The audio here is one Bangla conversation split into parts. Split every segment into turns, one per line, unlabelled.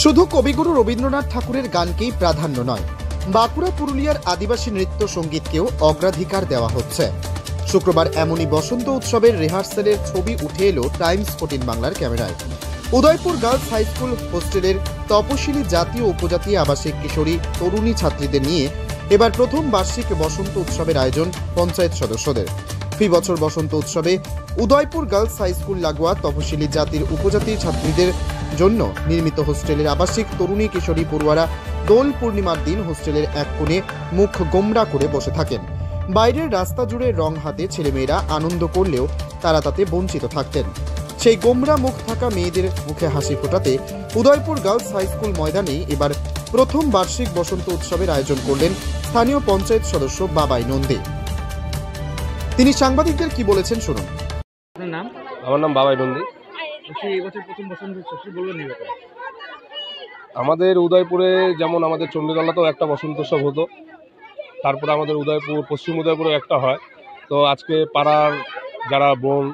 শুধু কবিগুরু রবীন্দ্রনাথ ঠাকুরের গানকেই প্রাধান্য নয়, বাঁকুড়া পুরুলিয়ার আদিবাসী নৃত্য সঙ্গীতকেও অগ্রাধিকার দেওয়া হচ্ছে। শুক্রবার এমনই বসন্ত উৎসবের রিহার্সালের ছবি উঠে এলো টাইমস 14 বাংলার ক্যামেরায়। উদয়পুর গার্লস হাই স্কুল হোস্টেলের তপশিলি জাতীয় উপজাতি আবাসিক কিশোরী তরুণী ছাত্রীদের নিয়ে এবার প্রথম বার্ষিক বসন্ত উৎসবের আয়োজন পঞ্চায়েত সদস্যদের। ফি বছর বসন্ত উৎসবে উদয়পুর গার্লস হাই স্কুল লাগোয়া তপশিলি জাতির উপজাতি ছাত্রীদের জন্য নির্মিত হোস্টেলের আবাসিক তরুণী কিশোরী পড়ুয়ারা দোল পূর্ণিমার দিন হোস্টেলের এক কোণে মুখ গোমড়া করে বসে থাকেন। বাইরের রাস্তা জুড়ে রং হাতে ছেলেমেয়েরা আনন্দ করলেও তারা তাতে বঞ্চিত থাকতেন। সেই গোমড়া মুখ থাকা মেয়েদের মুখে হাসি ফোটাতে উদয়পুর গার্লস হাই স্কুল ময়দানে এবার প্রথম বার্ষিক বসন্ত উৎসবের আয়োজন করলেন স্থানীয় পঞ্চায়েত সদস্য বাবাই নন্দী। তিনি সাংবাদিকদের কি বলেছেন শুনুন।
আমার নাম বাবাই নন্দী। আমাদের উদয়পুরে যেমন আমাদের চণ্ডীতলাতেও একটা বসন্ত উৎসব হতো, তারপরে আমাদের উদয়পুর পশ্চিম উদয়পুরে একটা হয়। তো আজকে পাড়ার যারা বোন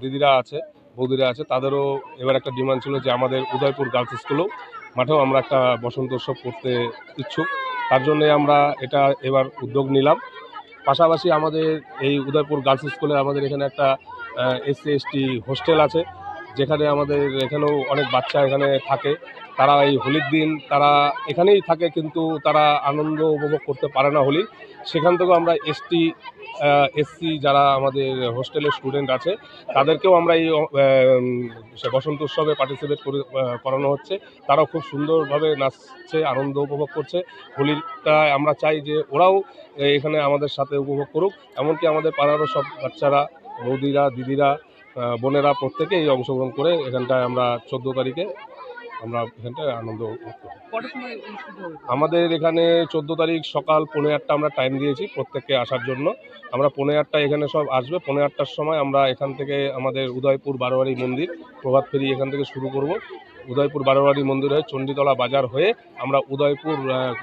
দিদিরা আছে, বৌদিরা আছে, তাদেরও এবার একটা ডিমান্ড ছিল যে আমাদের উদয়পুর গার্লস স্কুলেও মাঠেও আমরা একটা বসন্ত উৎসব করতে ইচ্ছুক। তার জন্যে আমরা এটা এবার উদ্যোগ নিলাম। পাশাপাশি আমাদের এই উদয়পুর গার্লস স্কুলে আমাদের এখানে একটা এসসি এসটি হোস্টেল আছে, যেখানে আমাদের এখানেও অনেক বাচ্চা এখানে থাকে। তারা এই হোলির দিন তারা এখানেই থাকে, কিন্তু তারা আনন্দ উপভোগ করতে পারে না হোলি। সেখান থেকেও আমরা এসসি যারা আমাদের হোস্টেলের স্টুডেন্ট আছে তাদেরকেও আমরা এই বসন্ত উৎসবে পার্টিসিপেট করানো হচ্ছে। তারাও খুব সুন্দরভাবে নাচছে, আনন্দ উপভোগ করছে। হোলিটা আমরা চাই যে ওরাও এখানে আমাদের সাথে উপভোগ করুক। এমনকি আমাদের পাড়ারও সব বাচ্চারা, বৌদিরা, দিদিরা, বোনেরা প্রত্যেকেই অংশগ্রহণ করে এখানটায় আমরা 14 তারিখে আমরা এখানটায় আনন্দ আমাদের এখানে 14 তারিখ সকাল 8:30 আমরা টাইম দিয়েছি প্রত্যেককে আসার জন্য। আমরা 8:30 এখানে সব আসবে। 8:30 সময় আমরা এখান থেকে আমাদের উদয়পুর বারোয়ারি মন্দির প্রভাত ফেরি এখান থেকে শুরু করব। উদয়পুর বারোয়ারি মন্দির হয়ে চণ্ডীতলা বাজার হয়ে আমরা উদয়পুর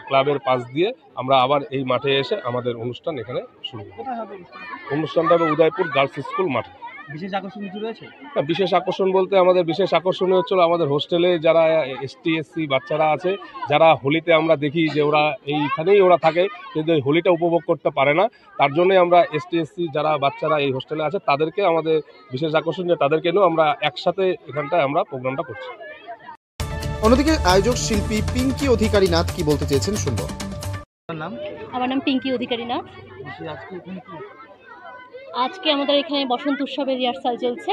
ক্লাবের পাশ দিয়ে আমরা আবার এই মাঠে এসে আমাদের অনুষ্ঠান এখানে শুরু করব। অনুষ্ঠানটা হবে উদয়পুর গার্লস স্কুল মাঠে।
বিশেষ আকর্ষণ কিছু রয়েছে?
বিশেষ আকর্ষণ বলতে আমাদের বিশেষ আকর্ষণীয় হচ্ছিল আমাদের হোস্টেলে যারা এসটি এসসি বাচ্চারা আছে, যারা হোলিতে আমরা দেখি যে ওরা এইখানেই ওরা থাকে, কিন্তু এই হোলিটা উপভোগ করতে পারে না। তার জন্যই আমরা এসটি এসসি যারা বাচ্চারা এই হোস্টেলে আছে তাদেরকে আমাদের বিশেষ আকর্ষণ, যে তাদেরকে নিয়েও আমরা একসাথে এখানটায় আমরা প্রোগ্রামটা করছি।
অন্যদিকে আয়োজক শিল্পী পিঙ্কি অধিকারী নাথ কি বলতে চেয়েছেন শুনবো।
আমার নাম পিঙ্কি অধিকারী নাথ। আজকে আমাদের এখানে বসন্ত উৎসবের রিহার্সাল চলছে।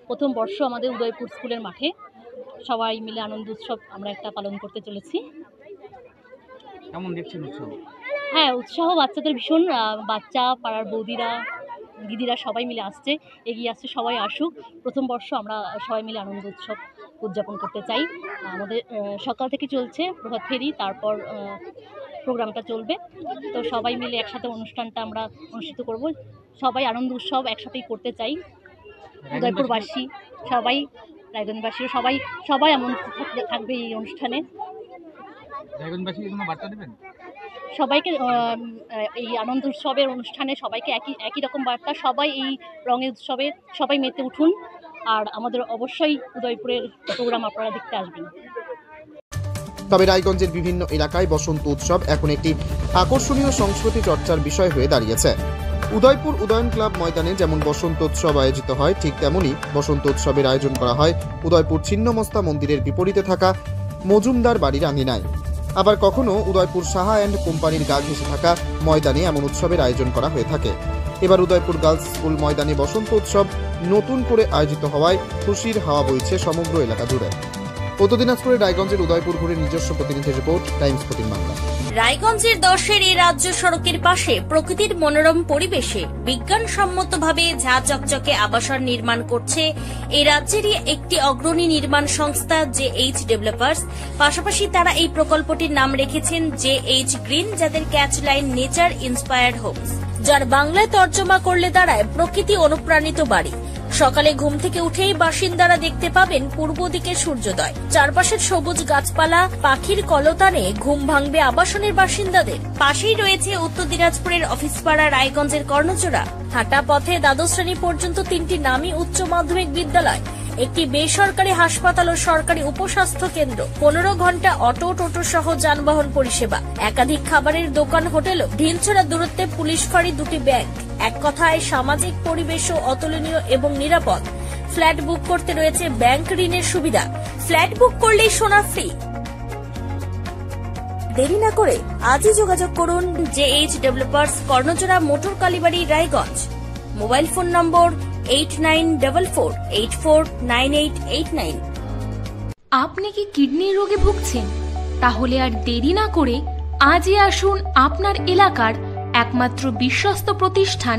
প্রথম বর্ষ আমাদের উদয়পুর স্কুলের মাঠে সবাই মিলে আনন্দ উৎসব আমরা একটা পালন করতে চলেছি।
কেমন দেখছেন উৎসব?
হ্যাঁ, উৎসাহ বাচ্চাদের ভীষণ। বাচ্চা, পাড়ার বৌদিরা, দিদিরা সবাই মিলে আসছে, এগিয়ে আসছে। সবাই আসুক। প্রথম বর্ষ আমরা সবাই মিলে আনন্দ উৎসব উদযাপন করতে চাই। আমাদের সকাল থেকে চলছে প্রভাত ফেরি, তারপর প্রোগ্রামটা চলবে। তো সবাই মিলে একসাথে অনুষ্ঠানটা আমরা অনুষ্ঠিত করব। সবাই আনন্দ উৎসব একসাথেই করতে চাই। উদয়পুরবাসী সবাই, রায়গঞ্জবাসীও সবাই এমন থাকবে এই অনুষ্ঠানে। সবাইকে এই আনন্দ উৎসবের অনুষ্ঠানে সবাইকে একই রকম বার্তা। সবাই এই রঙের উৎসবে সবাই মেতে উঠুন, আর আমাদের অবশ্যই উদয়পুরের প্রোগ্রাম আপনারা দেখতে আসবেন।
তবে রায়গঞ্জের বিভিন্ন এলাকায় বসন্ত উৎসব এখন একটি আকর্ষণীয় সংস্কৃতি চর্চার বিষয় হয়ে দাঁড়িয়েছে। উদয়পুর উদয়ন ক্লাব ময়দানে যেমন বসন্ত উৎসব আয়োজিত হয়, ঠিক তেমনই বসন্ত উৎসবের আয়োজন করা হয় উদয়পুর ছিন্নমস্তা মন্দিরের বিপরীতে থাকা মজুমদার বাড়ির আঙিনায়। আবার কখনো উদয়পুর সাহা অ্যান্ড কোম্পানির গা ঘেঁষে থাকা ময়দানে এমন উৎসবের আয়োজন করা হয়ে থাকে। এবার উদয়পুর গার্লস স্কুল ময়দানে বসন্ত উৎসব নতুন করে আয়োজিত হওয়ায় খুশির হাওয়া বইছে সমগ্র এলাকা জুড়ে। উত্তর দিনাজপুরের রায়গঞ্জের উদয়পুর ঘুরে নিজস্ব প্রতিনিধির রিপোর্ট, টাইমস 14 বাংলা।
রায়গঞ্জের 10-এর এই রাজ্য সড়কের পাশে প্রকৃতির মনোরম পরিবেশে বিজ্ঞানসম্মতভাবে ঝা চকচকে আবাসন নির্মাণ করছে এই রাজ্যেরই একটি অগ্রণী নির্মাণ সংস্থা JH ডেভেলপার্স। পাশাপাশি তারা এই প্রকল্পটির নাম রেখেছেন JH গ্রিন, যাদের ক্যাচলাইন নেচার ইন্সপায়ার্ড হোমস, যার বাংলায় তর্জমা করলে দাঁড়ায় প্রকৃতি অনুপ্রাণিত বাড়ি। সকালে ঘুম থেকে উঠেই বাসিন্দারা দেখতে পাবেন পূর্ব দিকে সূর্যোদয়। চারপাশের সবুজ গাছপালা, পাখির কলতানে ঘুম ভাঙবে আবাসনের বাসিন্দাদের। পাশেই রয়েছে উত্তর দিনাজপুরের অফিসপাড়া রায়গঞ্জের কর্ণচূড়া। হাঁটা পথে দ্বাদশ শ্রেণী পর্যন্ত 3টি নামী উচ্চ মাধ্যমিক বিদ্যালয়। একটি বেসরকারি হাসপাতাল ও সরকারি উপস্বাস্থ্য কেন্দ্র, 15 ঘন্টা অটো টোটো সহ যানবাহন পরিষেবা, একাধিক খাবারের দোকান, হোটেল, ঢিলছড়া দূরত্বে পুলিশ ফাঁড়ি, 2টি ব্যাংক। এক কথায় সামাজিক পরিবেশও অতুলনীয় এবং নিরাপদ। ফ্ল্যাট বুক করতে রয়েছে ব্যাংক ঋণের সুবিধা। ফ্ল্যাট বুক করলেই সোনা ফ্রি। দেরি না করে আজই যোগাযোগ করুন JH developers, Karnajora, motor Kalibari, Raiganj. Mobile phone number 8944849889।
আপনি কি কিডনি রোগে ভুগছেন? তাহলে আর দেরি না করে আজই আসুন আপনার এলাকার একমাত্র বিশ্বস্ত প্রতিষ্ঠান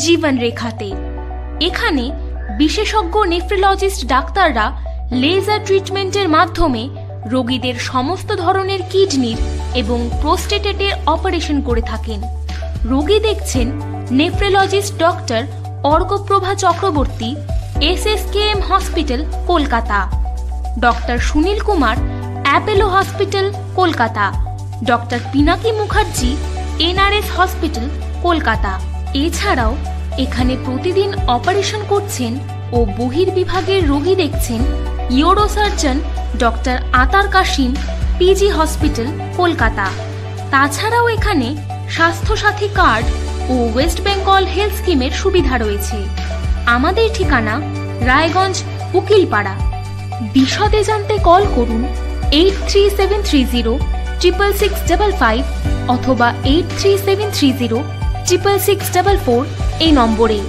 জীবন রেখাতে। এখানে বিশেষজ্ঞ নেফ্রোলজিস্ট ডাক্তাররা লেজার ট্রিটমেন্টের মাধ্যমে রোগীদের সমস্ত ধরনের কিডনির এবং প্রোস্টেটের অপারেশন করে থাকেন। রোগী দেখছেন nephrologist doctor Arkaprava Chakraborty, SSKM hospital, Kolkata. Doctor Sunil Kumar, Apollo hospital, Kolkata. Doctor Pinaki Mukherjee, NRS hospital, Kolkata. এছাড়াও এখানে প্রতিদিন অপারেশন করছেন ও বহির্বিভাগের রোগী দেখছেন ইউরোসার্জন ডক্টর আতার কাশিম, PG হসপিটাল, কলকাতা। তাছাড়াও এখানে স্বাস্থ্যসাথী কার্ড ও ওয়েস্ট বেঙ্গল হেলথ স্কিমের সুবিধা রয়েছে। আমাদের ঠিকানা রায়গঞ্জ, উকিলপাড়া। বিশদে জানতে কল করুন 8373066655 অথবা 8373066644 এই নম্বরে।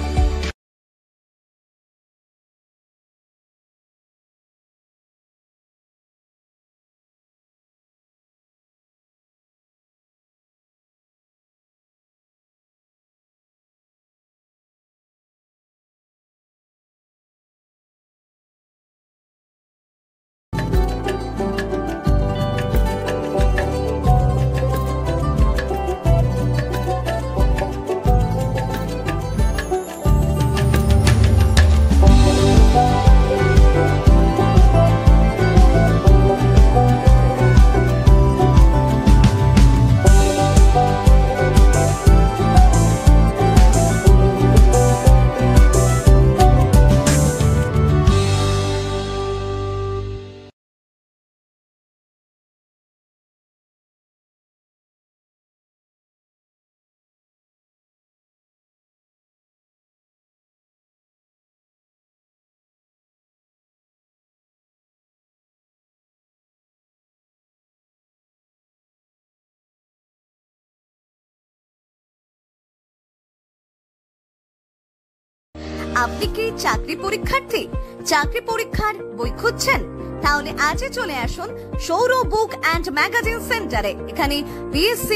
আপনি কি চাকরি পরীক্ষার্থী? চাকরি পরীক্ষার বই খুঁজছেন? তাহলে আজই চলে আসুন সৌর বুক অ্যান্ড ম্যাগাজিন সেন্টারে। এখানে BSc,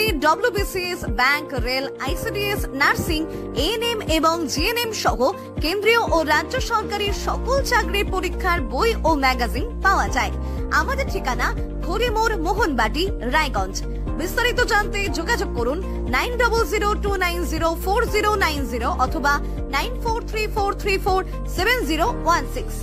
WBCS, bank, rail, ICDS, nursing, ANM এবং GNM সহ কেন্দ্রীয় ও রাজ্য সরকারের সকল চাকরির পরীক্ষার বই ও ম্যাগাজিন পাওয়া যায়। আমাদের ঠিকানা হরিমোড়, মোহনবাটি, রায়গঞ্জ। বিস্তারিত জানতে যোগাযোগ করুন 9002904090 অথবা 9434347016।